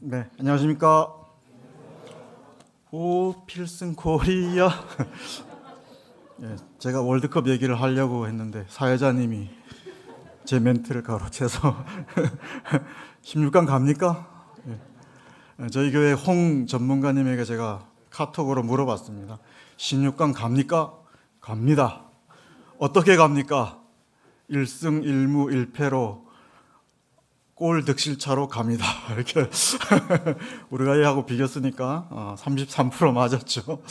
네, 안녕하십니까. 오, 필승 코리아. 예, 제가 월드컵 얘기를 하려고 했는데 사회자님이 제 멘트를 가로채서 16강 갑니까? 예, 저희 교회 홍 전문가님에게 제가 카톡으로 물어봤습니다. 16강 갑니까? 갑니다. 어떻게 갑니까? 1승 1무 1패로 골 득실차로 갑니다. 이렇게 우루과이하고 비겼으니까 33% 맞았죠.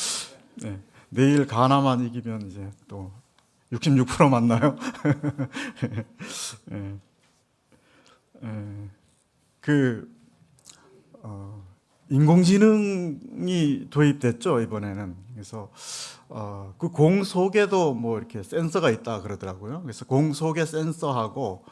네. 내일 가나만 이기면 이제 또 66% 맞나요? 네. 그 인공지능이 도입됐죠, 이번에는. 그래서 그 공 속에도 뭐 이렇게 센서가 있다 그러더라고요. 그래서 공 속에 센서하고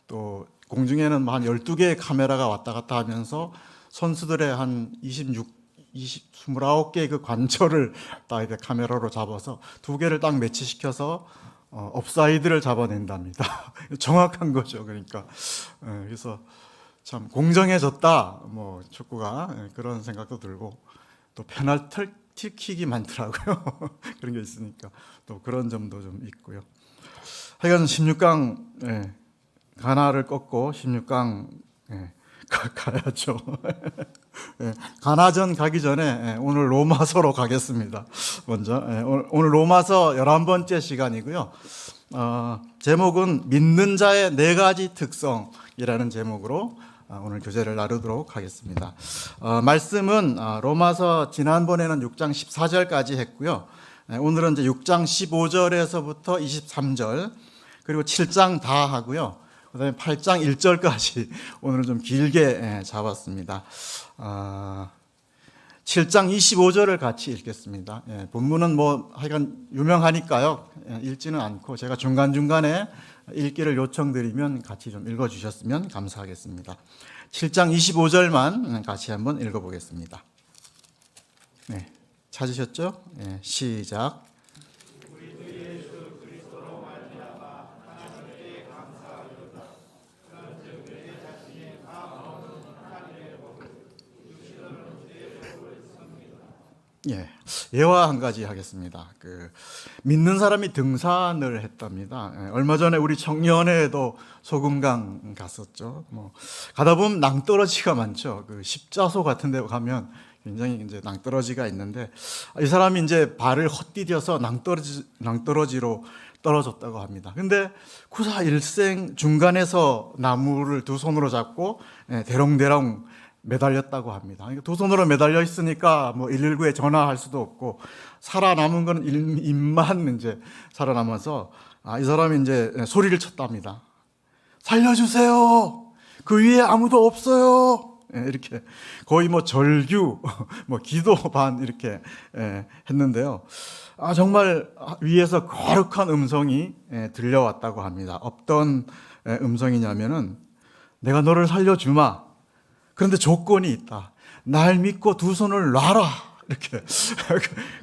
또 공중에는 한 12개의 카메라가 왔다 갔다 하면서 선수들의 한 29개의 그 관절을 딱 이렇게 카메라로 잡아서 2개를 딱 매치시켜서 업사이드를 잡아낸답니다. 정확한 거죠. 그러니까 그래서 참 공정해졌다, 뭐 축구가 그런 생각도 들고 또 페널티킥이 많더라고요. 그런 게 있으니까 또 그런 점도 좀 있고요. 하여간 16강 가나를 꺾고 16강 가야죠. 가나전 가기 전에 오늘 로마서로 가겠습니다. 먼저 오늘 로마서 11번째 시간이고요. 제목은 믿는 자의 4가지 특성이라는 제목으로 오늘 교재를 나누도록 하겠습니다. 말씀은 로마서 지난번에는 6장 14절까지 했고요. 오늘은 이제 6장 15절에서부터 23절 그리고 7장 다 하고요. 그 다음에 8장 1절까지 오늘은 좀 길게 잡았습니다. 7장 25절을 같이 읽겠습니다. 본문은 뭐 하여간 유명하니까요. 읽지는 않고 제가 중간중간에 읽기를 요청드리면 같이 좀 읽어주셨으면 감사하겠습니다. 7장 25절만 같이 한번 읽어보겠습니다. 네, 찾으셨죠? 시작. 예화 한 가지 하겠습니다. 믿는 사람이 등산을 했답니다. 얼마 전에 우리 청년회에도 소금강 갔었죠. 가다 보면 낭떠러지가 많죠. 십자소 같은 데 가면 굉장히 이제 낭떠러지가 있는데 이 사람이 이제 발을 헛디뎌서 낭떠러지로 떨어졌다고 합니다. 근데 구사 일생 중간에서 나무를 2손으로 잡고 대롱대롱 매달렸다고 합니다. 두 손으로 매달려 있으니까 뭐 119에 전화할 수도 없고 살아남은 건 입만 이제 살아남아서 이 사람이 이제 소리를 쳤답니다. 살려주세요. 그 위에 아무도 없어요. 이렇게 거의 뭐 절규, 뭐 기도 반 이렇게 했는데요. 정말 위에서 거룩한 음성이 들려왔다고 합니다. 어떤 음성이냐면은 내가 너를 살려주마. 그런데 조건이 있다. 날 믿고 2손을 놔라. 이렇게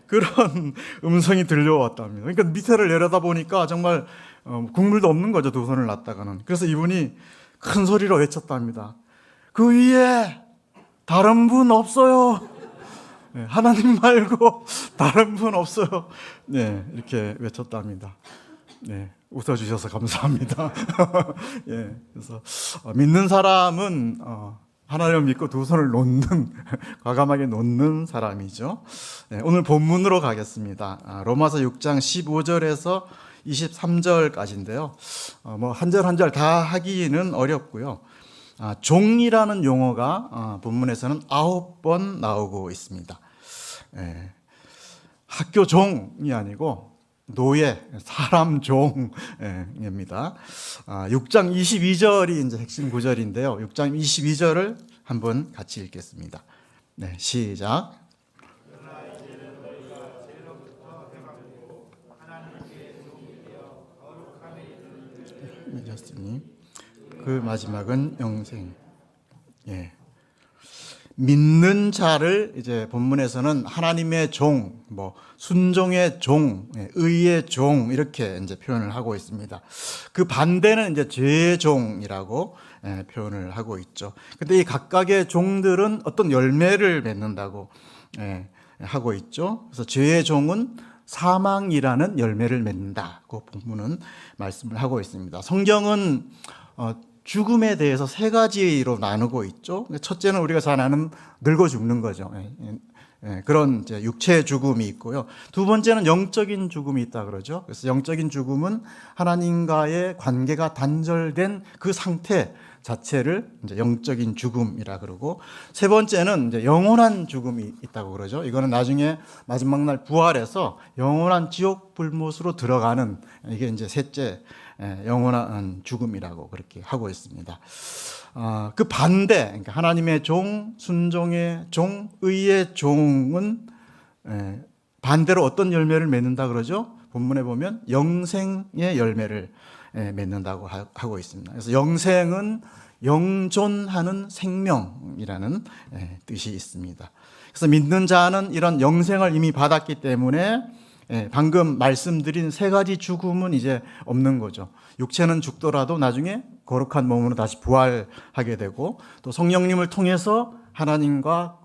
그런 음성이 들려왔답니다. 그러니까 밑에를 내려다 보니까 정말 국물도 없는 거죠. 2손을 놨다가는. 그래서 이분이 큰 소리로 외쳤답니다. 그 위에 다른 분 없어요. 하나님 말고 다른 분 없어요. 네, 이렇게 외쳤답니다. 네, 웃어주셔서 감사합니다. 그래서 믿는 사람은 하나님을 믿고 2손을 놓는, 과감하게 놓는 사람이죠. 오늘 본문으로 가겠습니다. 로마서 6장 15절에서 23절까지인데요. 뭐 한 절 한 절 다 하기는 어렵고요. 종이라는 용어가 본문에서는 9번 나오고 있습니다. 학교 종이 아니고 노예, 사람 종입니다. 6장 22절이 이제 핵심 구절인데요. 6장 22절을 한번 같이 읽겠습니다. 네, 시작. 그 마지막은 영생. 믿는 자를 이제 본문에서는 하나님의 종, 뭐 순종의 종, 의의 종 이렇게 이제 표현을 하고 있습니다. 그 반대는 이제 죄의 종이라고 표현을 하고 있죠. 근데 이 각각의 종들은 어떤 열매를 맺는다고 하고 있죠. 그래서 죄의 종은 사망이라는 열매를 맺는다고 본문은 말씀을 하고 있습니다. 성경은 죽음에 대해서 세 가지로 나누고 있죠. 첫째는 우리가 잘 아는 늙어 죽는 거죠. 그런 이제 육체의 죽음이 있고요. 두 번째는 영적인 죽음이 있다 그러죠. 그래서 영적인 죽음은 하나님과의 관계가 단절된 그 상태 자체를 이제 영적인 죽음이라 그러고, 세 번째는 이제 영원한 죽음이 있다고 그러죠. 이거는 나중에 마지막 날 부활해서 영원한 지옥 불못으로 들어가는, 이게 이제 셋째 영원한 죽음이라고 그렇게 하고 있습니다. 그 반대, 그러니까 하나님의 종, 순종의 종, 의의 종은 반대로 어떤 열매를 맺는다 그러죠? 본문에 보면 영생의 열매를 맺는다고 하고 있습니다. 그래서 영생은 영존하는 생명이라는 뜻이 있습니다. 그래서 믿는 자는 이런 영생을 이미 받았기 때문에 방금 말씀드린 세 가지 죽음은 이제 없는 거죠. 육체는 죽더라도 나중에 거룩한 몸으로 다시 부활하게 되고, 또 성령님을 통해서 하나님과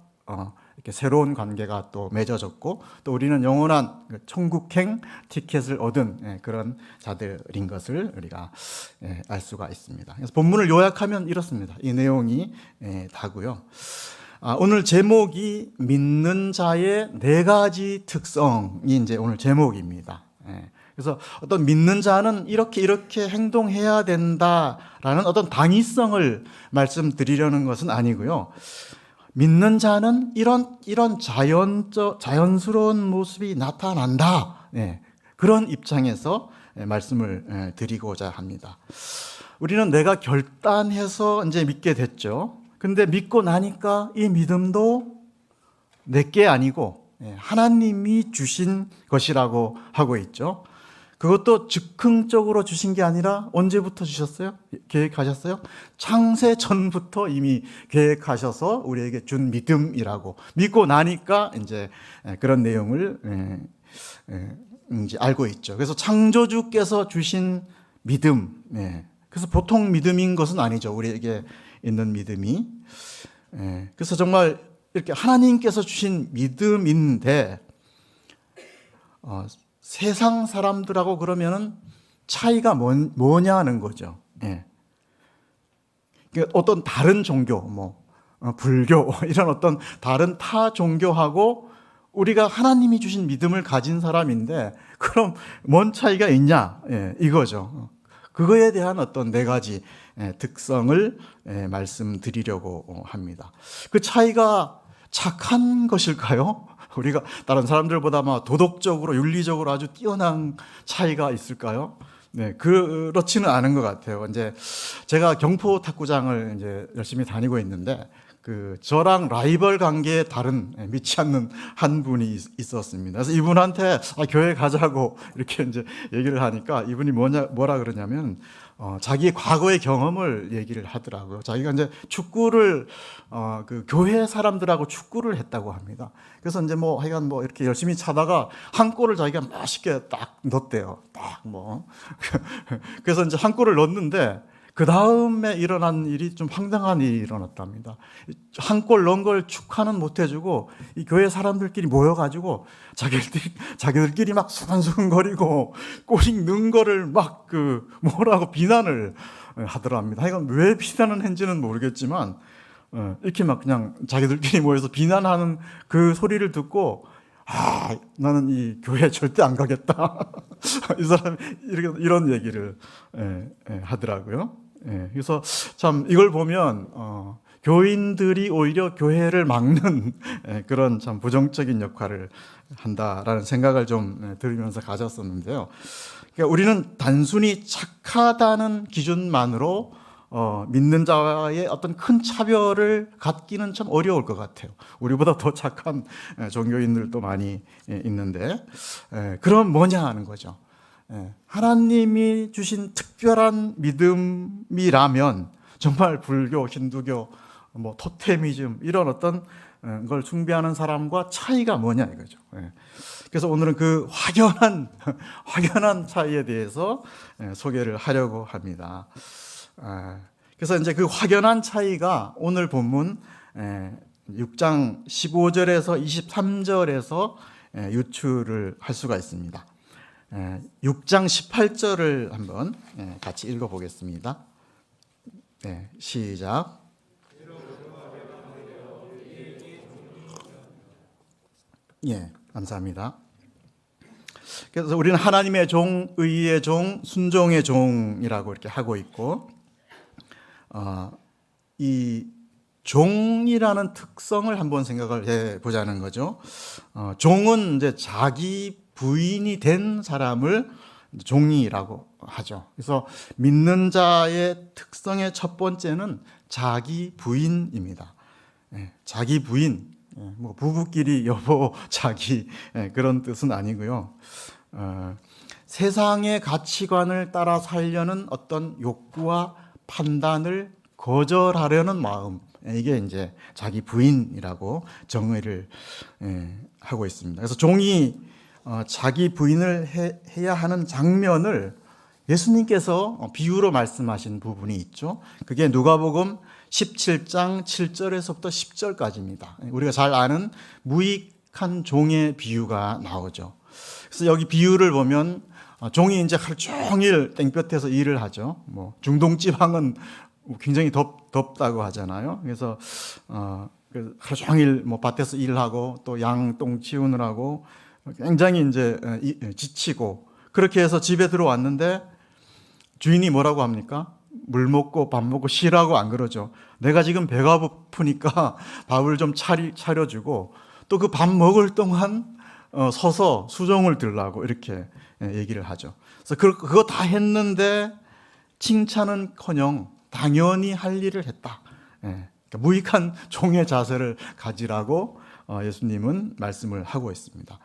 이렇게 새로운 관계가 또 맺어졌고, 또 우리는 영원한 천국행 티켓을 얻은 그런 자들인 것을 우리가 알 수가 있습니다. 그래서 본문을 요약하면 이렇습니다. 이 내용이 다고요. 오늘 제목이 믿는 자의 네 가지 특성이 이제 오늘 제목입니다. 그래서 어떤 믿는 자는 이렇게 행동해야 된다라는 어떤 당위성을 말씀드리려는 것은 아니고요. 믿는 자는 이런 자연스러운 모습이 나타난다. 그런 입장에서 말씀을 드리고자 합니다. 우리는 내가 결단해서 이제 믿게 됐죠. 근데 믿고 나니까 이 믿음도 내게 아니고 하나님이 주신 것이라고 하고 있죠. 그것도 즉흥적으로 주신 게 아니라 언제부터 주셨어요? 계획하셨어요? 창세 전부터 이미 계획하셔서 우리에게 준 믿음이라고, 믿고 나니까 이제 그런 내용을 이제 알고 있죠. 그래서 창조주께서 주신 믿음, 그래서 보통 믿음인 것은 아니죠. 우리에게 있는 믿음이. 그래서 정말 이렇게 하나님께서 주신 믿음인데, 세상 사람들하고 그러면은 차이가 뭐냐 하는 거죠. 어떤 다른 종교, 불교, 이런 어떤 다른 타 종교하고 우리가 하나님이 주신 믿음을 가진 사람인데, 그럼 뭔 차이가 있냐? 이거죠. 그거에 대한 어떤 네 가지 특성을 말씀드리려고 합니다. 그 차이가 착한 것일까요? 우리가 다른 사람들보다 도덕적으로, 윤리적으로 아주 뛰어난 차이가 있을까요? 그렇지는 않은 것 같아요. 이제 제가 경포 탁구장을 이제 열심히 다니고 있는데, 저랑 라이벌 관계에 다른 믿지 않는 한 분이 있었습니다. 그래서 이분한테 교회 가자고 이렇게 이제 얘기를 하니까 이분이 뭐라 그러냐면, 자기 과거의 경험을 얘기를 하더라고요. 자기가 이제 축구를, 교회 사람들하고 축구를 했다고 합니다. 그래서 이제 하여간 이렇게 열심히 차다가 한 골을 자기가 맛있게 딱 넣었대요. 그래서 이제 한 골을 넣었는데, 그 다음에 일어난 일이 좀 황당한 일이 일어났답니다. 한 골 넣은 걸 축하는 못 해주고, 이 교회 사람들끼리 모여가지고 자기들끼리 막 수근수근거리고 꼬링 넣은 거를 막 뭐라고 비난을 하더랍니다. 이건 왜 비난을 했는지는 모르겠지만, 이렇게 막 그냥 자기들끼리 모여서 비난하는 그 소리를 듣고, 나는 이 교회 절대 안 가겠다. 이 사람이 이런 얘기를 하더라고요. 그래서 참 이걸 보면 교인들이 오히려 교회를 막는 그런 참 부정적인 역할을 한다라는 생각을 좀 들으면서 가졌었는데요. 그러니까 우리는 단순히 착하다는 기준만으로 믿는 자와의 어떤 큰 차별을 갖기는 참 어려울 것 같아요. 우리보다 더 착한 종교인들도 많이 있는데, 그럼 뭐냐 하는 거죠. 하나님이 주신 특별한 믿음이라면 정말 불교, 힌두교, 토테미즘 이런 어떤 걸 숭배하는 사람과 차이가 뭐냐 이거죠. 그래서 오늘은 그 확연한 차이에 대해서 소개를 하려고 합니다. 그래서 이제 그 확연한 차이가 오늘 본문 6장 15절에서 23절에서 유추를 할 수가 있습니다. 6장 18절을 한번 같이 읽어보겠습니다. 네, 시작. 예, 감사합니다. 그래서 우리는 하나님의 종, 의의 종, 순종의 종이라고 이렇게 하고 있고, 이 종이라는 특성을 한번 생각을 해 보자는 거죠. 종은 이제 자기 부인이 된 사람을 종이라고 하죠. 그래서 믿는 자의 특성의 첫 번째는 자기 부인입니다. 자기 부인, 뭐 부부끼리 여보, 자기 그런 뜻은 아니고요. 세상의 가치관을 따라 살려는 어떤 욕구와 판단을 거절하려는 마음, 이게 이제 자기 부인이라고 정의를 하고 있습니다. 그래서 종이 자기 부인을 해야 하는 장면을 예수님께서 비유로 말씀하신 부분이 있죠. 그게 누가복음 17장 7절에서부터 10절까지입니다. 우리가 잘 아는 무익한 종의 비유가 나오죠. 그래서 여기 비유를 보면 종이 이제 하루 종일 땡볕에서 일을 하죠. 뭐 중동 지방은 굉장히 덥다고 하잖아요. 그래서 하루 종일 뭐 밭에서 일하고 또 양똥 치우느라고 굉장히 이제 지치고, 그렇게 해서 집에 들어왔는데 주인이 뭐라고 합니까? 물 먹고 밥 먹고 쉬라고 안 그러죠. 내가 지금 배가 고프니까 밥을 좀 차려주고 또 그 밥 먹을 동안 서서 수종을 들라고 이렇게 얘기를 하죠. 그래서 그거 다 했는데 칭찬은커녕 당연히 할 일을 했다. 그러니까 무익한 종의 자세를 가지라고 예수님은 말씀을 하고 있습니다.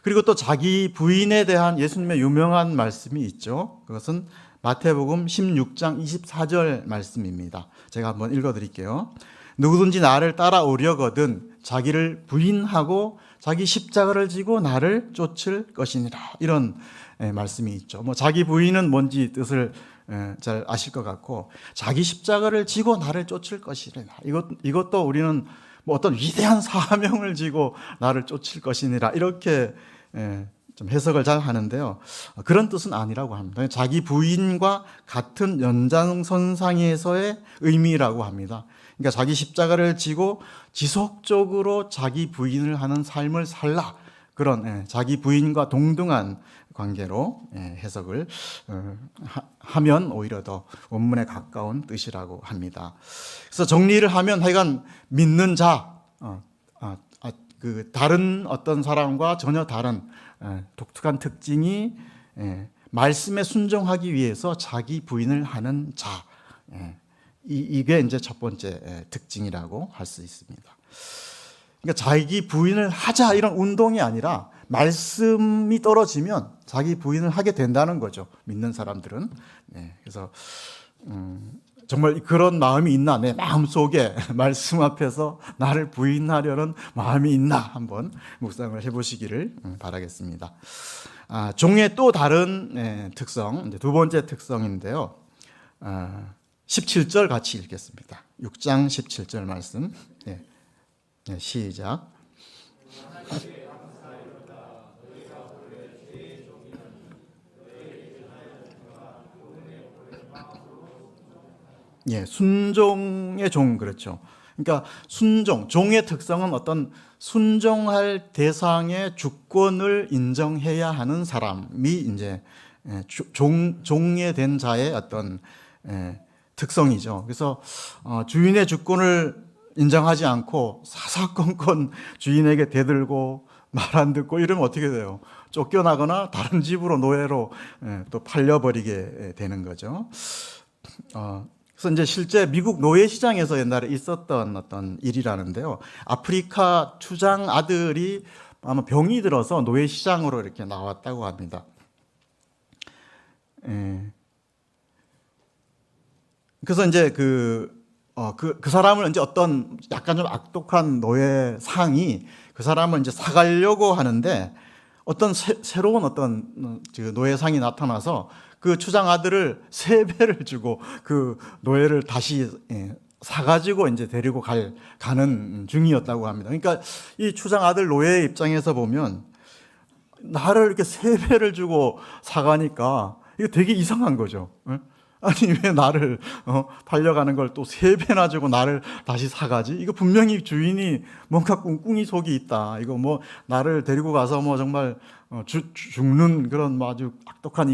그리고 또 자기 부인에 대한 예수님의 유명한 말씀이 있죠. 그것은 마태복음 16장 24절 말씀입니다. 제가 한번 읽어드릴게요. 누구든지 나를 따라오려거든 자기를 부인하고 자기 십자가를 지고 나를 쫓을 것이니라. 이런 말씀이 있죠. 뭐 자기 부인은 뭔지 뜻을 잘 아실 것 같고, 자기 십자가를 지고 나를 쫓을 것이라. 이것도 우리는 뭐 어떤 위대한 사명을 지고 나를 쫓을 것이니라 이렇게 좀 해석을 잘 하는데요. 그런 뜻은 아니라고 합니다. 자기 부인과 같은 연장선상에서의 의미라고 합니다. 그러니까 자기 십자가를 지고 지속적으로 자기 부인을 하는 삶을 살라. 그런 자기 부인과 동등한 관계로 해석을 하면 오히려 더 원문에 가까운 뜻이라고 합니다. 그래서 정리를 하면 하여간 믿는 자, 그 다른 어떤 사람과 전혀 다른 독특한 특징이 말씀에 순종하기 위해서 자기 부인을 하는 자, 이게 이제 첫 번째 특징이라고 할 수 있습니다. 그러니까 자기 부인을 하자 이런 운동이 아니라 말씀이 떨어지면 자기 부인을 하게 된다는 거죠. 믿는 사람들은. 그래서 정말 그런 마음이 있나, 내 마음속에 말씀 앞에서 나를 부인하려는 마음이 있나 한번 묵상을 해보시기를 바라겠습니다. 종의 또 다른 특성, 이제 두 번째 특성인데요. 17절 같이 읽겠습니다. 6장 17절 말씀. 시작. 순종의 종, 그렇죠. 그러니까 순종, 종의 특성은 어떤 순종할 대상의 주권을 인정해야 하는 사람이 이제 종에 된 자의 어떤 특성이죠. 그래서 주인의 주권을 인정하지 않고 사사건건 주인에게 대들고 말 안 듣고 이러면 어떻게 돼요? 쫓겨나거나 다른 집으로 노예로 또 팔려버리게 되는 거죠. 그래서 이제 실제 미국 노예 시장에서 옛날에 있었던 어떤 일이라는데요. 아프리카 추장 아들이 아마 병이 들어서 노예 시장으로 이렇게 나왔다고 합니다. 그래서 이제 그 사람을 이제 어떤 약간 좀 악독한 노예 상이 그 사람을 이제 사가려고 하는데 어떤 새로운 어떤 노예 상이 나타나서 그 추장 아들을 3배를 주고 그 노예를 다시 사가지고 이제 데리고 가는 중이었다고 합니다. 그러니까 이 추장 아들 노예의 입장에서 보면 나를 이렇게 3배를 주고 사가니까 이거 되게 이상한 거죠. 아니 왜 나를 팔려가는 걸 또 3배나 주고 나를 다시 사가지? 이거 분명히 주인이 뭔가 꿍꿍이 속이 있다. 이거 뭐 나를 데리고 가서 뭐 정말 죽는 그런 뭐 아주 악독한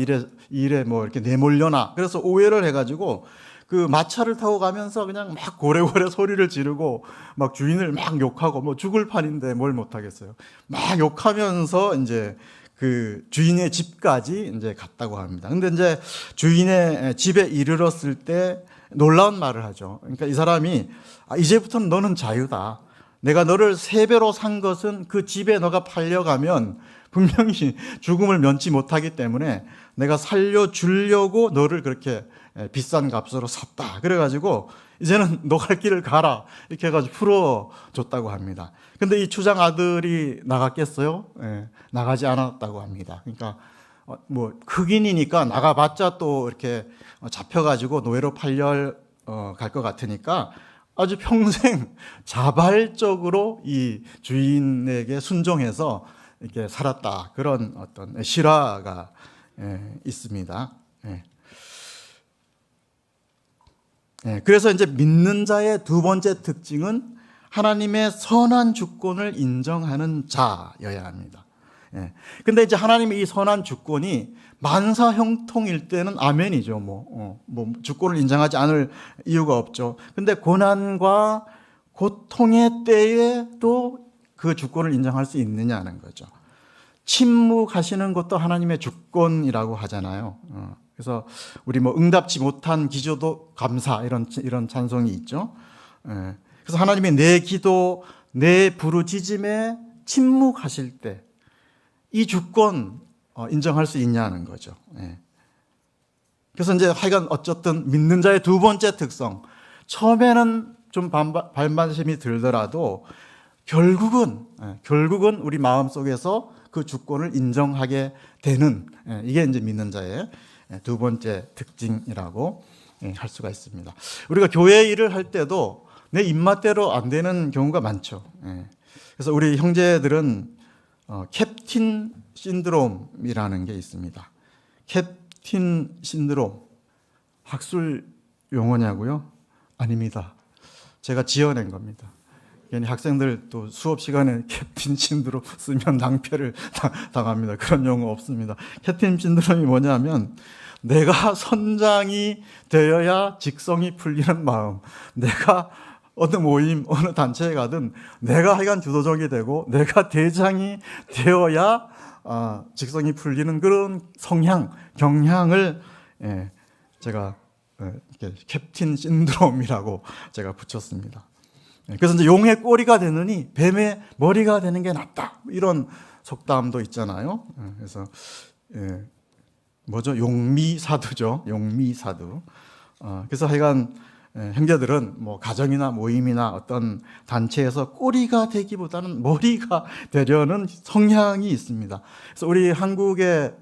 일에 뭐 이렇게 내몰려나. 그래서 오해를 해가지고 그 마차를 타고 가면서 그냥 막 고래고래 소리를 지르고 막 주인을 막 욕하고 뭐 죽을 판인데 뭘 못하겠어요. 막 욕하면서 이제 그 주인의 집까지 이제 갔다고 합니다. 근데 이제 주인의 집에 이르렀을 때 놀라운 말을 하죠. 그러니까 이 사람이 이제부터는 너는 자유다. 내가 너를 3배로 산 것은 그 집에 너가 팔려가면 분명히 죽음을 면치 못하기 때문에 내가 살려주려고 너를 그렇게 비싼 값으로 샀다. 그래가지고 이제는 너 갈 길을 가라. 이렇게 해가지고 풀어줬다고 합니다. 근데 이 추장 아들이 나갔겠어요? 나가지 않았다고 합니다. 그러니까 뭐 흑인이니까 나가봤자 또 이렇게 잡혀가지고 노예로 팔려 갈 것 같으니까 아주 평생 자발적으로 이 주인에게 순종해서 이렇게 살았다. 그런 어떤 실화가 있습니다. 그래서 이제 믿는 자의 두 번째 특징은 하나님의 선한 주권을 인정하는 자여야 합니다. 근데 이제 하나님의 이 선한 주권이 만사 형통일 때는 아멘이죠. 뭐 주권을 인정하지 않을 이유가 없죠. 근데 고난과 고통의 때에 또 그 주권을 인정할 수 있느냐는 거죠. 침묵하시는 것도 하나님의 주권이라고 하잖아요. 그래서 우리 뭐 응답지 못한 기도도 감사 이런 찬송이 있죠. 그래서 하나님이 내 기도, 내 부르짖음에 침묵하실 때 이 주권 인정할 수 있냐는 거죠. 그래서 이제 하여간 어쨌든 믿는 자의 두 번째 특성, 처음에는 좀 반발심이 들더라도 결국은 우리 마음 속에서 그 주권을 인정하게 되는, 이게 이제 믿는 자의 두 번째 특징이라고 할 수가 있습니다. 우리가 교회 일을 할 때도 내 입맛대로 안 되는 경우가 많죠. 그래서 우리 형제들은 캡틴 신드롬이라는 게 있습니다. 캡틴 신드롬, 학술 용어냐고요? 아닙니다. 제가 지어낸 겁니다. 괜히 학생들 또 수업 시간에 캡틴 신드롬 쓰면 낭패를 당합니다. 그런 용어 없습니다. 캡틴 신드롬이 뭐냐면 내가 선장이 되어야 직성이 풀리는 마음. 내가 어느 모임, 어느 단체에 가든 내가 하여간 주도적이 되고 내가 대장이 되어야 직성이 풀리는 그런 성향, 경향을 제가 캡틴 신드롬이라고 제가 붙였습니다. 그래서 이제 용의 꼬리가 되느니 뱀의 머리가 되는 게 낫다. 이런 속담도 있잖아요. 그래서 뭐죠? 용미사두죠. 용미사두. 그래서 하여간 형제들은 뭐 가정이나 모임이나 어떤 단체에서 꼬리가 되기보다는 머리가 되려는 성향이 있습니다. 그래서 우리 한국의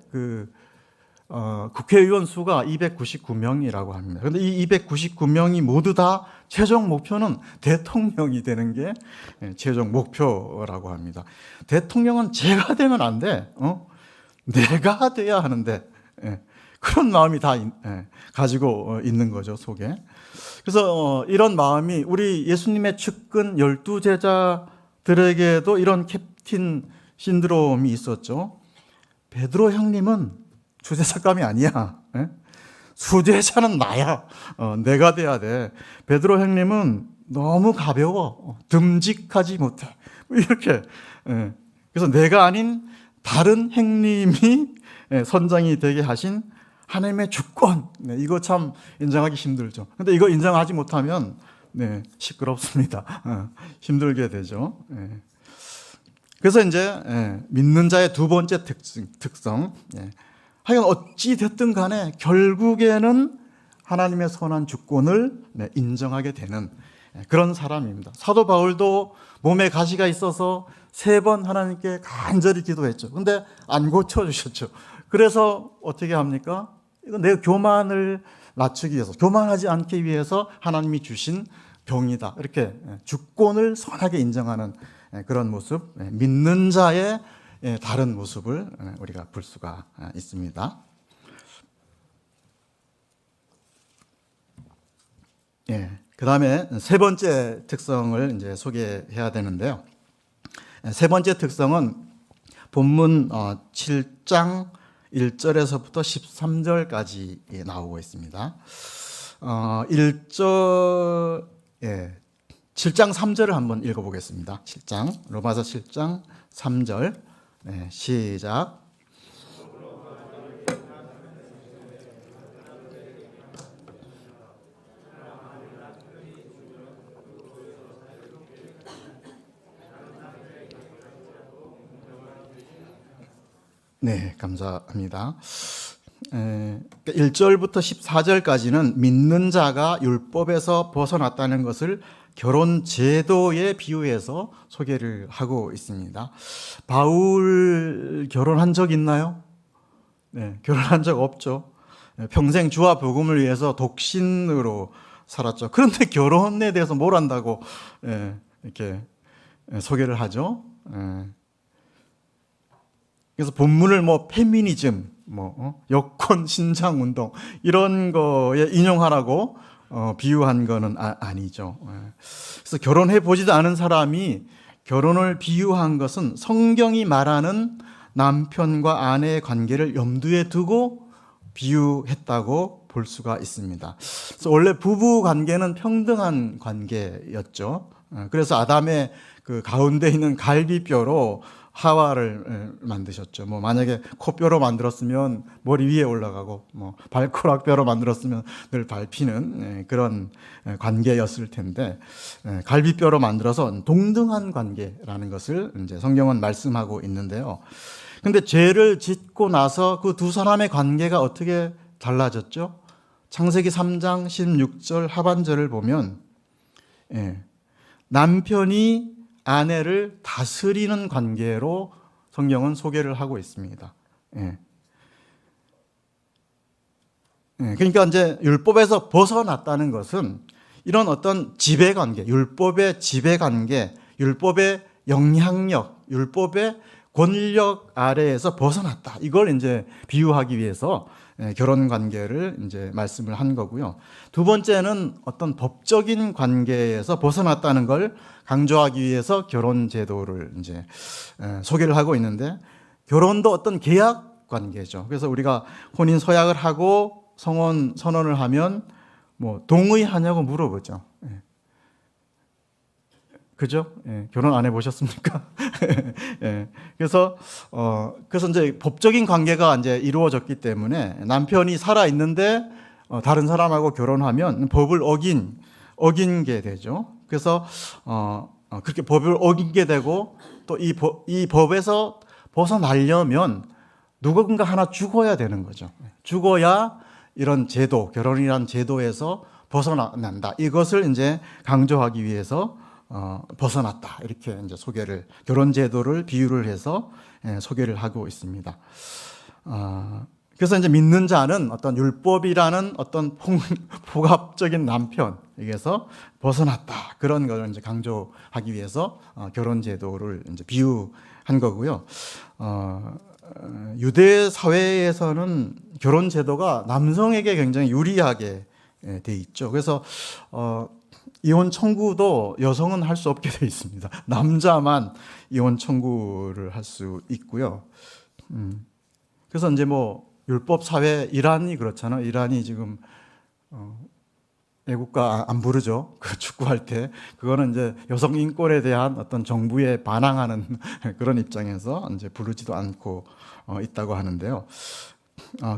국회의원 수가 299명이라고 합니다. 그런데 이 299명이 모두 다 최종 목표는 대통령이 되는 게 최종 목표라고 합니다. 대통령은 제가 되면 안 돼. 내가 돼야 하는데 그런 마음이 다 가지고 있는 거죠, 속에. 그래서 이런 마음이 우리 예수님의 측근 12제자들에게도 이런 캡틴 신드롬이 있었죠. 베드로 형님은 주제삭감이 아니야. 수제자는 나야. 내가 돼야 돼. 베드로 형님은 너무 가벼워. 듬직하지 못해. 이렇게. 그래서 내가 아닌 다른 형님이 선장이 되게 하신 하나님의 주권. 이거 참 인정하기 힘들죠. 근데 이거 인정하지 못하면 시끄럽습니다. 힘들게 되죠. 그래서 이제 믿는 자의 두 번째 특성. 하여간 어찌 됐든 간에 결국에는 하나님의 선한 주권을 인정하게 되는 그런 사람입니다. 사도 바울도 몸에 가시가 있어서 3번 하나님께 간절히 기도했죠. 근데 안 고쳐주셨죠. 그래서 어떻게 합니까? 이건 내 교만을 낮추기 위해서, 교만하지 않기 위해서 하나님이 주신 병이다. 이렇게 주권을 선하게 인정하는 그런 모습, 믿는 자의 다른 모습을 우리가 볼 수가 있습니다. 그 다음에 세 번째 특성을 이제 소개해야 되는데요. 세 번째 특성은 본문 7장 1절에서부터 13절까지 나오고 있습니다. 7장 3절을 한번 읽어보겠습니다. 7장, 로마서 7장 3절, 시작. 네, 감사합니다. 1절부터 14절까지는 믿는 자가 율법에서 벗어났다는 것을 결혼 제도에 비유해서 소개를 하고 있습니다. 바울 결혼한 적 있나요? 네, 결혼한 적 없죠. 평생 주와 복음을 위해서 독신으로 살았죠. 그런데 결혼에 대해서 뭘 안다고 이렇게 소개를 하죠. 그래서 본문을 페미니즘, 여권 신장 운동 이런 거에 인용하라고 비유한 거는 아니죠. 그래서 결혼해 보지도 않은 사람이 결혼을 비유한 것은 성경이 말하는 남편과 아내의 관계를 염두에 두고 비유했다고 볼 수가 있습니다. 그래서 원래 부부 관계는 평등한 관계였죠. 그래서 아담의 그 가운데 있는 갈비뼈로 하와를 만드셨죠. 만약에 코뼈로 만들었으면 머리 위에 올라가고, 발가락뼈로 만들었으면 늘 밟히는 그런 관계였을 텐데, 갈비뼈로 만들어서 동등한 관계라는 것을 이제 성경은 말씀하고 있는데요. 근데 죄를 짓고 나서 그 두 사람의 관계가 어떻게 달라졌죠? 창세기 3장 16절 하반절을 보면, 남편이 아내를 다스리는 관계로 성경은 소개를 하고 있습니다. 그러니까 이제 율법에서 벗어났다는 것은 이런 어떤 지배관계, 율법의 지배관계, 율법의 영향력, 율법의 권력 아래에서 벗어났다. 이걸 이제 비유하기 위해서 결혼 관계를 이제 말씀을 한 거고요. 두 번째는 어떤 법적인 관계에서 벗어났다는 걸 강조하기 위해서 결혼 제도를 이제 소개를 하고 있는데, 결혼도 어떤 계약 관계죠. 그래서 우리가 혼인 서약을 하고 성혼 선언을 하면 동의하냐고 물어보죠. 그죠? 결혼 안 해보셨습니까? 그래서 이제 법적인 관계가 이제 이루어졌기 때문에 남편이 살아 있는데 다른 사람하고 결혼하면 법을 어긴 게 되죠. 그래서 그렇게 법을 어기게 되고, 또 이 법에서 벗어나려면 누군가 하나 죽어야 되는 거죠. 죽어야 이런 제도, 결혼이란 제도에서 벗어난다. 이것을 이제 강조하기 위해서 벗어났다. 이렇게 이제 결혼 제도를 비유를 해서 소개를 하고 있습니다. 그래서 이제 믿는 자는 어떤 율법이라는 어떤 폭압적인 남편에게서 벗어났다. 그런 걸 이제 강조하기 위해서 결혼 제도를 이제 비유한 거고요. 유대 사회에서는 결혼 제도가 남성에게 굉장히 유리하게 돼 있죠. 그래서 이혼 청구도 여성은 할 수 없게 돼 있습니다. 남자만 이혼 청구를 할 수 있고요. 그래서 이제 율법 사회, 이란이 그렇잖아요. 이란이 지금 애국가 안 부르죠. 그 축구할 때. 그거는 이제 여성 인권에 대한 어떤 정부에 반항하는 그런 입장에서 이제 부르지도 않고 있다고 하는데요.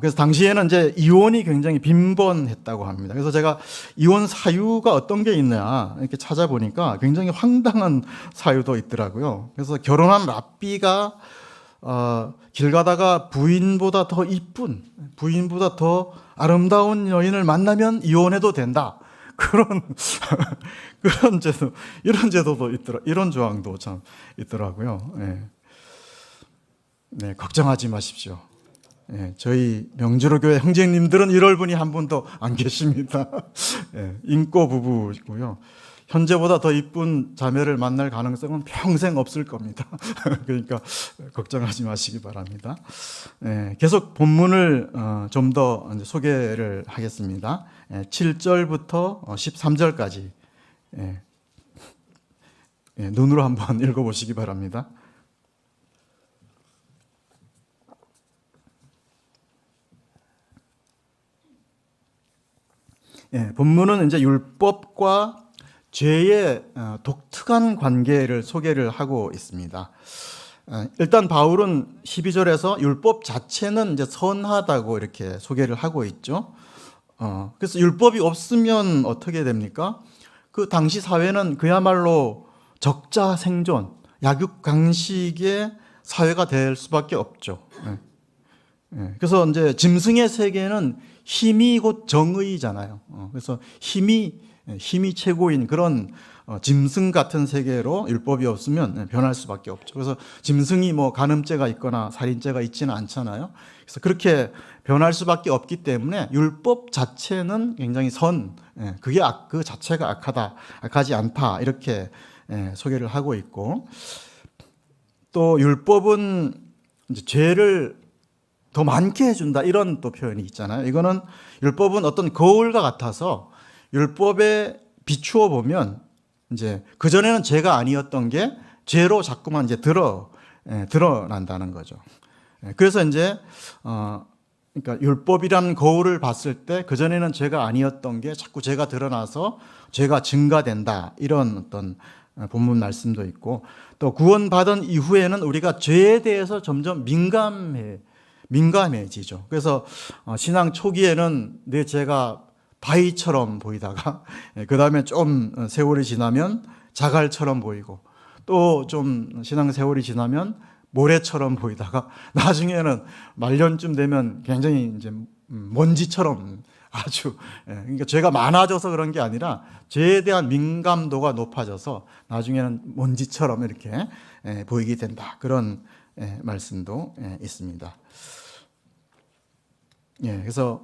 그래서 당시에는 이제 이혼이 굉장히 빈번했다고 합니다. 그래서 제가 이혼 사유가 어떤 게 있냐 이렇게 찾아보니까 굉장히 황당한 사유도 있더라고요. 그래서 결혼한 랍비가 길 가다가 부인보다 더 이쁜, 부인보다 더 아름다운 여인을 만나면 이혼해도 된다. 그런 제도, 이런 제도도 이런 조항도 참 있더라고요. 네, 걱정하지 마십시오. 예, 저희 명주로교회 형제님들은 이럴 분이 한 분도 안 계십니다. 예, 인꼬 부부이고요. 현재보다 더 이쁜 자매를 만날 가능성은 평생 없을 겁니다. 그러니까 걱정하지 마시기 바랍니다. 예, 계속 본문을 좀 더 소개를 하겠습니다. 7절부터 13절까지 눈으로 한번 읽어보시기 바랍니다. 본문은 이제 율법과 죄의 독특한 관계를 소개를 하고 있습니다. 일단 바울은 12절에서 율법 자체는 이제 선하다고 이렇게 소개를 하고 있죠. 그래서 율법이 없으면 어떻게 됩니까? 그 당시 사회는 그야말로 적자 생존, 약육강식의 사회가 될 수밖에 없죠. 그래서 이제 짐승의 세계는 힘이 곧 정의잖아요. 그래서 힘이 최고인 그런 짐승 같은 세계로 율법이 없으면 변할 수밖에 없죠. 그래서 짐승이 뭐 간음죄가 있거나 살인죄가 있지는 않잖아요. 그래서 그렇게 변할 수밖에 없기 때문에 율법 자체는 굉장히 그게 그 자체가 악하지 않다 이렇게 소개를 하고 있고, 또 율법은 이제 죄를 더 많게 해준다 이런 또 표현이 있잖아요. 이거는 율법은 어떤 거울과 같아서 율법에 비추어 보면 이제 그 전에는 죄가 아니었던 게 죄로 자꾸만 이제 드러난다는 거죠. 그래서 이제 그러니까 율법이라는 거울을 봤을 때 그 전에는 죄가 아니었던 게 자꾸 죄가 드러나서 죄가 증가된다 이런 어떤 본문 말씀도 있고, 또 구원받은 이후에는 우리가 죄에 대해서 점점 민감해지죠. 그래서 신앙 초기에는 내 죄가 바위처럼 보이다가 그 다음에 좀 세월이 지나면 자갈처럼 보이고, 또 좀 신앙 세월이 지나면 모래처럼 보이다가 나중에는 말년쯤 되면 굉장히 이제 먼지처럼 아주, 그러니까 죄가 많아져서 그런 게 아니라 죄에 대한 민감도가 높아져서 나중에는 먼지처럼 이렇게 보이게 된다. 그런 말씀도 있습니다. 그래서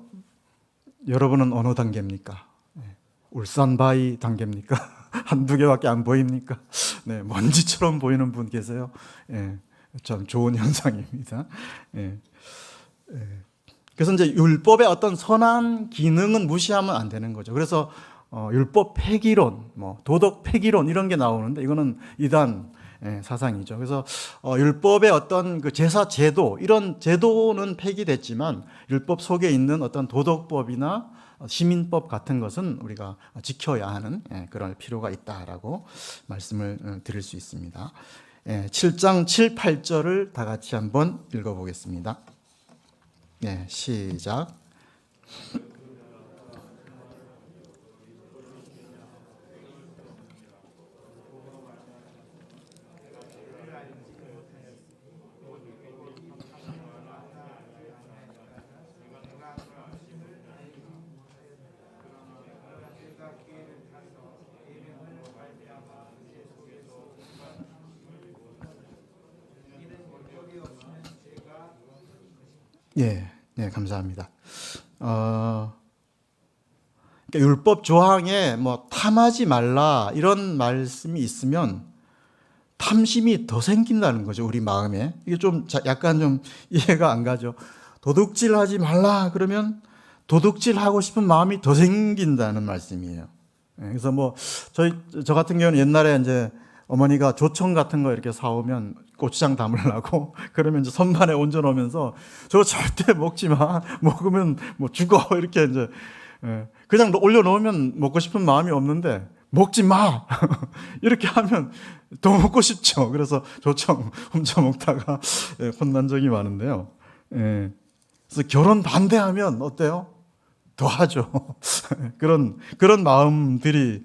여러분은 어느 단계입니까? 울산바위 단계입니까? 한두 개밖에 안 보입니까? 먼지처럼 보이는 분 계세요? 참 좋은 현상입니다. 그래서 이제 율법의 어떤 선한 기능은 무시하면 안 되는 거죠. 그래서 율법 폐기론, 도덕 폐기론 이런 게 나오는데 이거는 이단 사상이죠. 그래서 율법의 어떤 그 제사 제도, 이런 제도는 폐기됐지만 율법 속에 있는 어떤 도덕법이나 시민법 같은 것은 우리가 지켜야 하는 그런 필요가 있다라고 말씀을 드릴 수 있습니다. 7장 7, 8절을 다 같이 한번 읽어보겠습니다. 시작. 감사합니다. 그러니까 율법 조항에 탐하지 말라 이런 말씀이 있으면 탐심이 더 생긴다는 거죠, 우리 마음에. 이게 좀 약간 좀 이해가 안 가죠. 도둑질 하지 말라 그러면 도둑질 하고 싶은 마음이 더 생긴다는 말씀이에요. 그래서 저 같은 경우는 옛날에 이제 어머니가 조청 같은 거 이렇게 사오면 고추장 담으려고 그러면 이제 선반에 얹어놓으면서 저거 절대 먹지 마. 먹으면 죽어. 이렇게 이제 그냥 올려놓으면 먹고 싶은 마음이 없는데 먹지 마. 이렇게 하면 더 먹고 싶죠. 그래서 조청 훔쳐 먹다가 혼난 적이 많은데요. 그래서 결혼 반대하면 어때요? 더 하죠. 그런 마음들이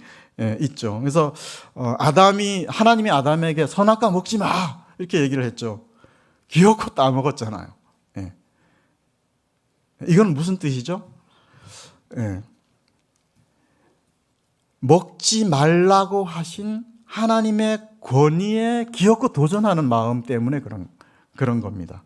있죠. 그래서 하나님이 아담에게 선악과 먹지 마 이렇게 얘기를 했죠. 기어코 따먹었잖아요. 이건 무슨 뜻이죠? 먹지 말라고 하신 하나님의 권위에 기어코 도전하는 마음 때문에 그런 겁니다.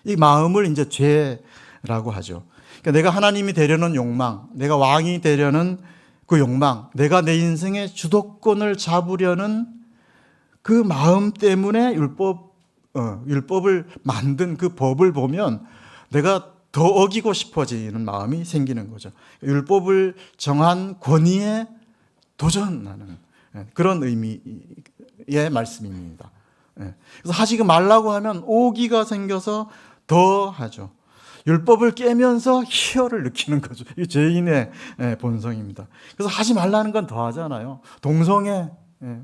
이 마음을 이제 죄라고 하죠. 그러니까 내가 하나님이 되려는 욕망, 내가 왕이 되려는 그 욕망, 내가 내 인생의 주도권을 잡으려는 그 마음 때문에 율법을 만든 그 법을 보면 내가 더 어기고 싶어지는 마음이 생기는 거죠. 율법을 정한 권위에 도전하는 그런 의미의 말씀입니다. 그래서 하지 말라고 하면 오기가 생겨서 더 하죠. 율법을 깨면서 희열을 느끼는 거죠. 이 죄인의 본성입니다. 그래서 하지 말라는 건 더 하잖아요. 동성애,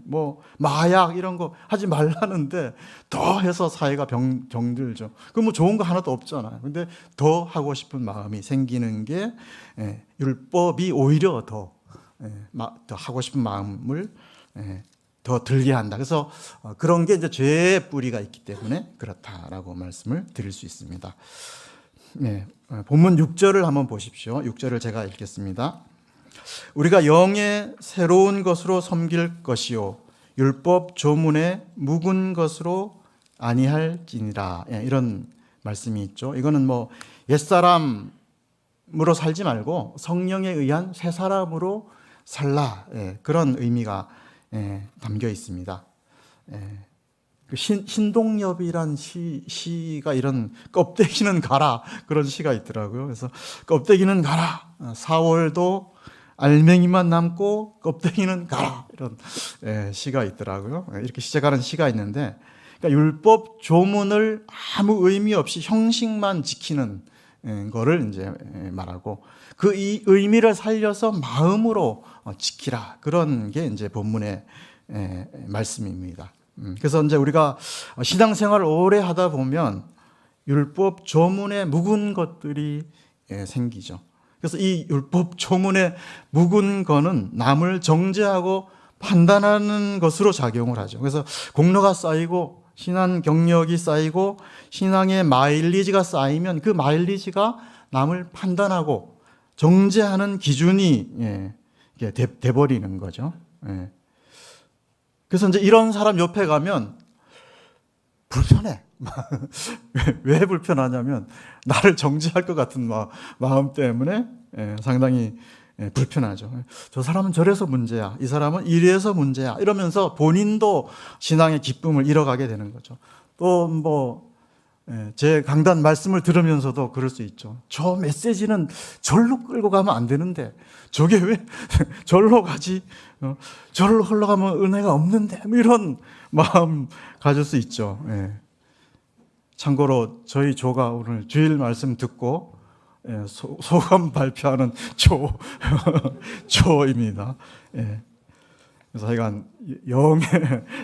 뭐 마약 이런 거 하지 말라는데 더 해서 사회가 병들죠. 그 뭐 좋은 거 하나도 없잖아요. 근데 더 하고 싶은 마음이 생기는 게 율법이 오히려 더 하고 싶은 마음을 더 들게 한다. 그래서 그런 게 이제 죄의 뿌리가 있기 때문에 그렇다라고 말씀을 드릴 수 있습니다. 본문 6절을 한번 보십시오. 6절을 제가 읽겠습니다. 우리가 영의 새로운 것으로 섬길 것이요 율법 조문에 묵은 것으로 아니할지니라. 이런 말씀이 있죠. 이거는 뭐 옛사람으로 살지 말고 성령에 의한 새 사람으로 살라. 그런 의미가 담겨 있습니다. 신동엽이란 시가 이런 껍데기는 가라 그런 시가 있더라고요. 그래서 껍데기는 가라, 4월도 알맹이만 남고 껍데기는 가라 이런 시가 있더라고요. 이렇게 시작하는 시가 있는데, 그러니까 율법 조문을 아무 의미 없이 형식만 지키는 거를 이제 말하고 그 이 의미를 살려서 마음으로 지키라, 그런 게 이제 본문의 말씀입니다. 그래서 이제 우리가 신앙생활을 오래 하다 보면 율법 조문에 묵은 것들이 생기죠. 그래서 이 율법 조문에 묵은 거는 남을 정죄하고 판단하는 것으로 작용을 하죠. 그래서 공로가 쌓이고 신앙 경력이 쌓이고 신앙의 마일리지가 쌓이면 그 마일리지가 남을 판단하고 정죄하는 기준이 돼버리는 거죠. 그래서 이제 이런 사람 옆에 가면 불편해. 왜 불편하냐면 나를 정죄할 것 같은 마음 때문에 상당히 불편하죠. 저 사람은 저래서 문제야, 이 사람은 이래서 문제야, 이러면서 본인도 신앙의 기쁨을 잃어가게 되는 거죠. 또 제 강단 말씀을 들으면서도 그럴 수 있죠. 저 메시지는 절로 끌고 가면 안 되는데 저게 왜 절로 가지? 절로 흘러가면 은혜가 없는데, 이런 마음 가질 수 있죠. 참고로 저희 조가 오늘 주일 말씀 듣고 소감 발표하는 조입니다. 그래서 하여간 영의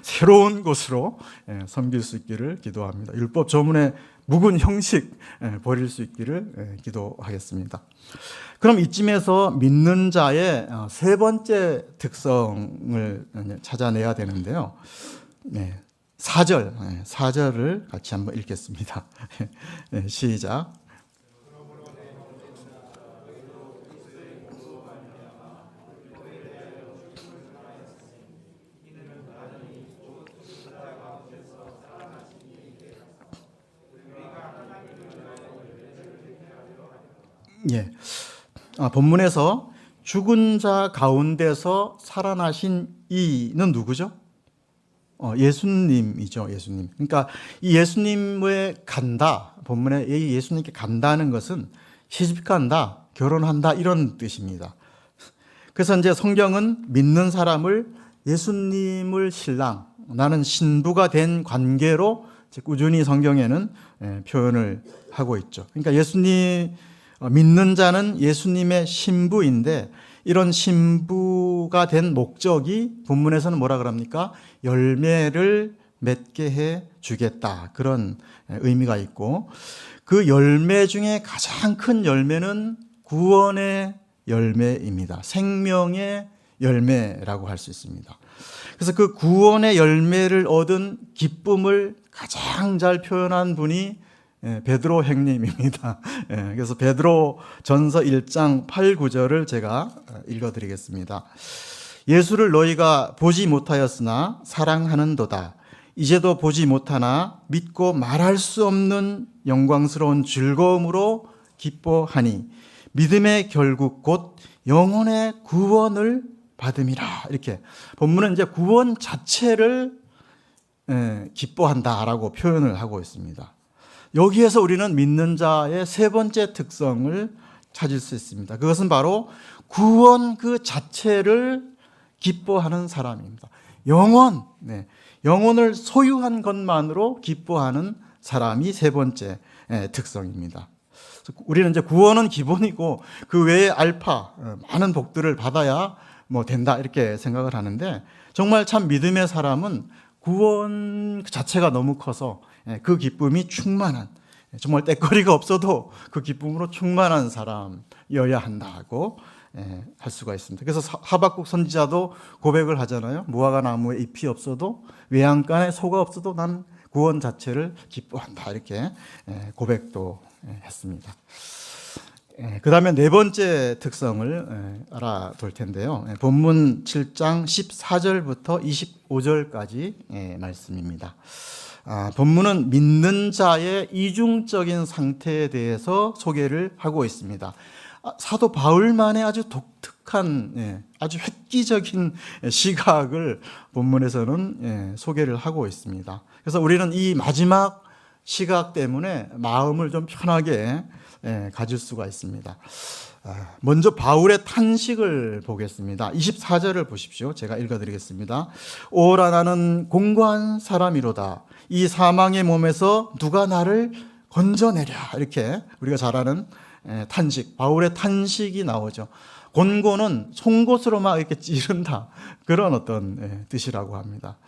새로운 곳으로 섬길 수 있기를 기도합니다. 율법 조문에 묵은 형식 버릴 수 있기를 기도하겠습니다. 그럼 이쯤에서 믿는 자의 세 번째 특성을 찾아내야 되는데요. 4절을 같이 한번 읽겠습니다. 시작. 본문에서 죽은 자 가운데서 살아나신 이는 누구죠? 예수님이죠. 예수님. 그러니까 이 예수님의 간다, 본문에 이 예수님께 간다는 것은 시집간다, 결혼한다, 이런 뜻입니다. 그래서 이제 성경은 믿는 사람을 예수님을 신랑, 나는 신부가 된 관계로 꾸준히 성경에는 표현을 하고 있죠. 그러니까 믿는 자는 예수님의 신부인데, 이런 신부가 된 목적이 본문에서는 뭐라 그럽니까? 열매를 맺게 해 주겠다, 그런 의미가 있고, 그 열매 중에 가장 큰 열매는 구원의 열매입니다. 생명의 열매라고 할 수 있습니다. 그래서 그 구원의 열매를 얻은 기쁨을 가장 잘 표현한 분이 베드로 형님입니다. 그래서 베드로 전서 1장 8, 9절을 제가 읽어드리겠습니다. 예수를 너희가 보지 못하였으나 사랑하는도다. 이제도 보지 못하나 믿고 말할 수 없는 영광스러운 즐거움으로 기뻐하니 믿음의 결국 곧 영혼의 구원을 받음이라. 이렇게 본문은 이제 구원 자체를 기뻐한다라고 표현을 하고 있습니다. 여기에서 우리는 믿는 자의 세 번째 특성을 찾을 수 있습니다. 그것은 바로 구원 그 자체를 기뻐하는 사람입니다. 영혼을 소유한 것만으로 기뻐하는 사람이 세 번째 특성입니다. 우리는 이제 구원은 기본이고 그 외에 알파, 많은 복들을 받아야 뭐 된다 이렇게 생각을 하는데, 정말 참 믿음의 사람은 구원 자체가 너무 커서 그 기쁨이 충만한, 정말 때거리가 없어도 그 기쁨으로 충만한 사람이어야 한다고 할 수가 있습니다. 그래서 하박국 선지자도 고백을 하잖아요. 무화과 나무에 잎이 없어도 외양간에 소가 없어도 난 구원 자체를 기뻐한다, 이렇게 고백도 했습니다. 그 다음에 네 번째 특성을 알아볼 텐데요. 본문 7장 14절부터 25절까지 말씀입니다. 본문은 믿는 자의 이중적인 상태에 대해서 소개를 하고 있습니다. 사도 바울만의 아주 독특한, 아주 획기적인 시각을 본문에서는 소개를 하고 있습니다. 그래서 우리는 이 마지막 시각 때문에 마음을 좀 편하게 가질 수가 있습니다. 먼저 바울의 탄식을 보겠습니다. 24절을 보십시오. 제가 읽어드리겠습니다. 오라 나는 공고한 사람이로다. 이 사망의 몸에서 누가 나를 건져내랴. 이렇게 우리가 잘 아는 탄식, 바울의 탄식이 나오죠. 곤고는 송곳으로 막 이렇게 찌른다, 그런 어떤 뜻이라고 합니다.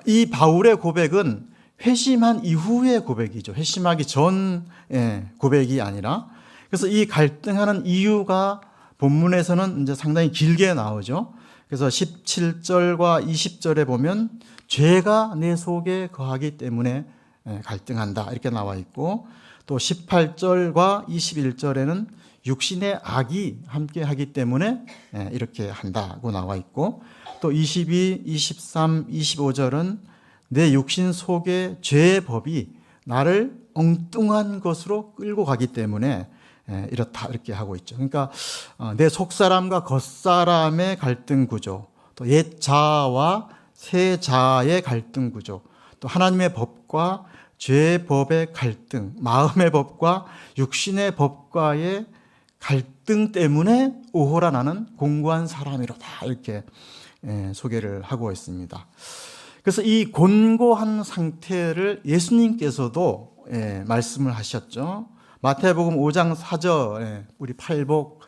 이 바울의 고백은 회심한 이후의 고백이죠. 회심하기 전 고백이 아니라. 그래서 이 갈등하는 이유가 본문에서는 이제 상당히 길게 나오죠. 그래서 17절과 20절에 보면 죄가 내 속에 거하기 때문에 갈등한다, 이렇게 나와 있고, 또 18절과 21절에는 육신의 악이 함께 하기 때문에 이렇게 한다고 나와 있고, 또 22, 23, 25절은 내 육신 속의 죄의 법이 나를 엉뚱한 것으로 끌고 가기 때문에 이렇다, 이렇게 하고 있죠. 그러니까 내 속사람과 겉사람의 갈등 구조, 또 옛 자아와 새 자아의 갈등 구조, 또 하나님의 법과 죄의 법의 갈등, 마음의 법과 육신의 법과의 갈등 때문에 오호라 나는 공고한 사람이로다, 이렇게 소개를 하고 있습니다. 그래서 이 곤고한 상태를 예수님께서도 말씀을 하셨죠. 마태복음 5장 4절, 우리 팔복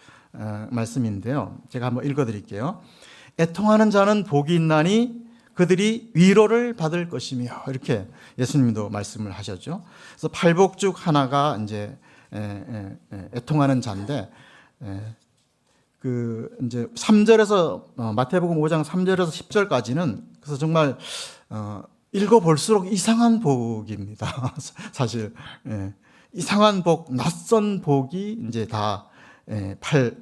말씀인데요. 제가 한번 읽어드릴게요. 애통하는 자는 복이 있나니 그들이 위로를 받을 것이며, 이렇게 예수님도 말씀을 하셨죠. 그래서 팔복 중 하나가 이제 애통하는 자인데, 그 이제 3절에서 마태복음 5장 3절에서 10절까지는 그래서 정말 읽어볼수록 이상한 복입니다. 사실 이상한 복, 낯선 복이 이제 다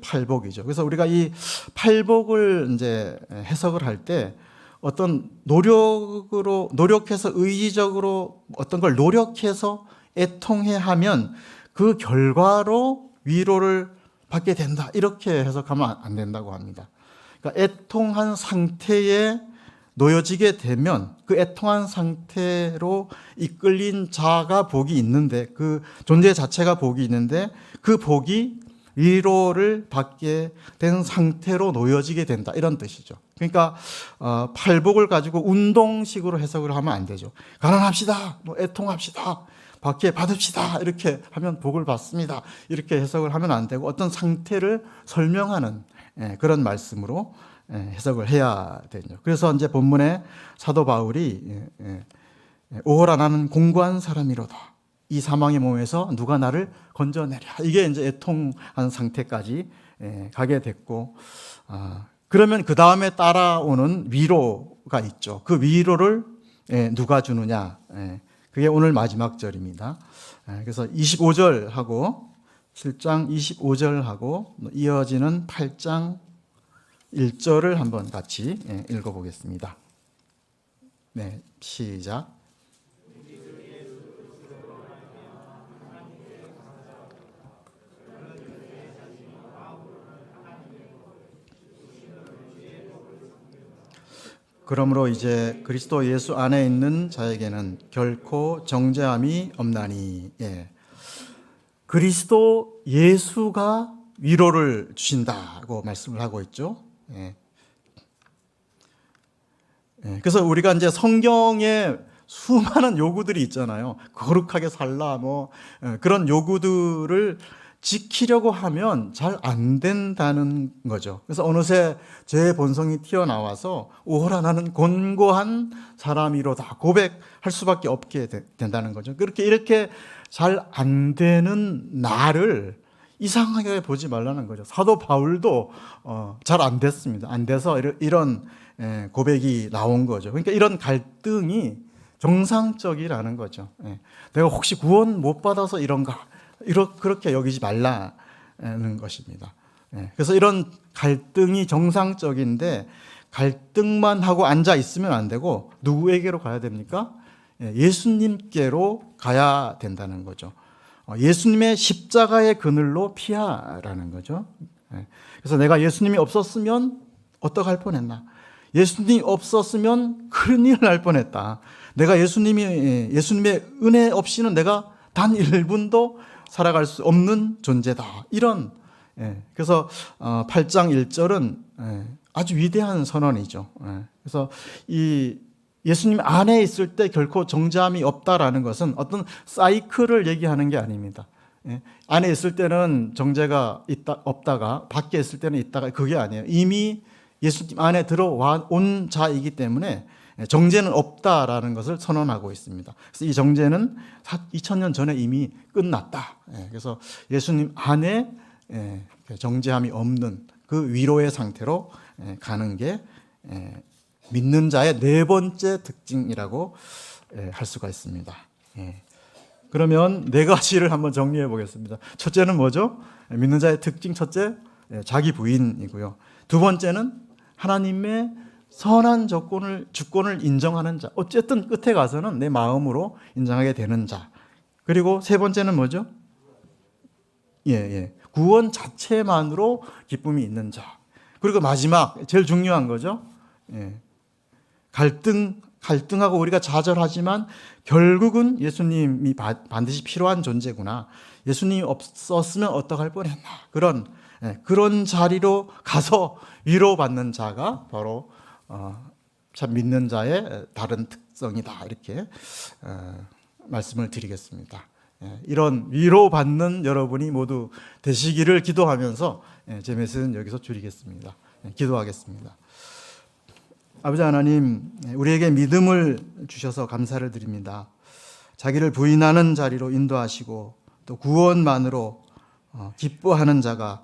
팔복이죠. 그래서 우리가 이 팔복을 이제 해석을 할 때 어떤 노력해서 의지적으로 어떤 걸 노력해서 애통해 하면 그 결과로 위로를 받게 된다, 이렇게 해석하면 안 된다고 합니다. 그러니까 애통한 상태에 놓여지게 되면 그 애통한 상태로 이끌린 자가 복이 있는데, 그 존재 자체가 복이 있는데 그 복이 위로를 받게 된 상태로 놓여지게 된다, 이런 뜻이죠. 그러니까 팔복을 가지고 운동식으로 해석을 하면 안 되죠. 가난합시다, 뭐 애통합시다, 받게 받읍시다, 이렇게 하면 복을 받습니다, 이렇게 해석을 하면 안 되고 어떤 상태를 설명하는 그런 말씀으로 해석을 해야 되죠. 그래서 이제 본문에 사도 바울이 오호라 나는 공고한 사람이로다. 이 사망의 몸에서 누가 나를 건져내랴. 이게 이제 애통한 상태까지 가게 됐고, 그러면 그 다음에 따라오는 위로가 있죠. 그 위로를 누가 주느냐. 그게 오늘 마지막 절입니다. 그래서 25절하고 7장 25절하고 이어지는 8장 1절을 한번 같이 읽어보겠습니다. 네, 시작. 그러므로 이제 그리스도 예수 안에 있는 자에게는 결코 정죄함이 없나니. 예. 그리스도 예수가 위로를 주신다고 말씀을 하고 있죠. 예. 예. 그래서 우리가 이제 성경에 수많은 요구들이 있잖아요. 거룩하게 살라, 그런 요구들을 지키려고 하면 잘 안 된다는 거죠. 그래서 어느새 제 본성이 튀어나와서 오호라 나는 곤고한 사람이로다 고백할 수밖에 없게 된다는 거죠. 이렇게 잘 안 되는 나를 이상하게 보지 말라는 거죠. 사도 바울도 잘 안 됐습니다. 안 돼서 이런 고백이 나온 거죠. 그러니까 이런 갈등이 정상적이라는 거죠. 내가 혹시 구원 못 받아서 이런가? 그렇게 여기지 말라는 것입니다. 그래서 이런 갈등이 정상적인데 갈등만 하고 앉아 있으면 안 되고 누구에게로 가야 됩니까? 예수님께로 가야 된다는 거죠. 예수님의 십자가의 그늘로 피하라는 거죠. 그래서 내가 예수님이 없었으면 어떡할 뻔했나? 예수님이 없었으면 큰일 날 뻔했다. 내가 예수님의 은혜 없이는 내가 단 1분도 살아갈 수 없는 존재다. 그래서 8장 1절은 아주 위대한 선언이죠. 그래서 이 예수님 안에 있을 때 결코 정죄함이 없다라는 것은 어떤 사이클을 얘기하는 게 아닙니다. 안에 있을 때는 정죄가 없다가 밖에 있을 때는 있다가 그게 아니에요. 이미 예수님 안에 들어와 온 자이기 때문에 정죄는 없다라는 것을 선언하고 있습니다. 그래서 이 정죄는 2000년 전에 이미 끝났다. 그래서 예수님 안에 정죄함이 없는 그 위로의 상태로 가는 게 믿는 자의 네 번째 특징이라고 할 수가 있습니다. 그러면 네 가지를 한번 정리해 보겠습니다. 첫째는 뭐죠? 믿는 자의 특징 첫째, 자기 부인이고요. 두 번째는 하나님의 선한 주권을 인정하는 자. 어쨌든 끝에 가서는 내 마음으로 인정하게 되는 자. 그리고 세 번째는 뭐죠? 구원 자체만으로 기쁨이 있는 자. 그리고 마지막, 제일 중요한 거죠. 갈등하고 우리가 좌절하지만 결국은 예수님이 반드시 필요한 존재구나. 예수님이 없었으면 어떡할 뻔했나. 그런 자리로 가서 위로받는 자가 바로 참 믿는 자의 다른 특성이다. 이렇게 말씀을 드리겠습니다. 이런 위로받는 여러분이 모두 되시기를 기도하면서 제 메시지는 여기서 줄이겠습니다. 기도하겠습니다. 아버지 하나님, 우리에게 믿음을 주셔서 감사를 드립니다. 자기를 부인하는 자리로 인도하시고 또 구원만으로 기뻐하는 자가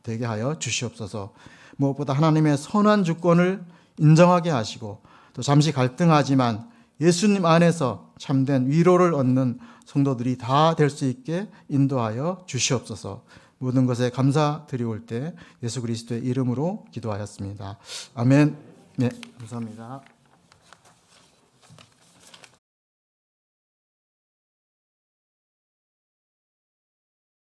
되게 하여 주시옵소서. 무엇보다 하나님의 선한 주권을 인정하게 하시고 또 잠시 갈등하지만 예수님 안에서 참된 위로를 얻는 성도들이 다 될 수 있게 인도하여 주시옵소서. 모든 것에 감사드리올 때 예수 그리스도의 이름으로 기도하였습니다. 아멘. 네, 감사합니다.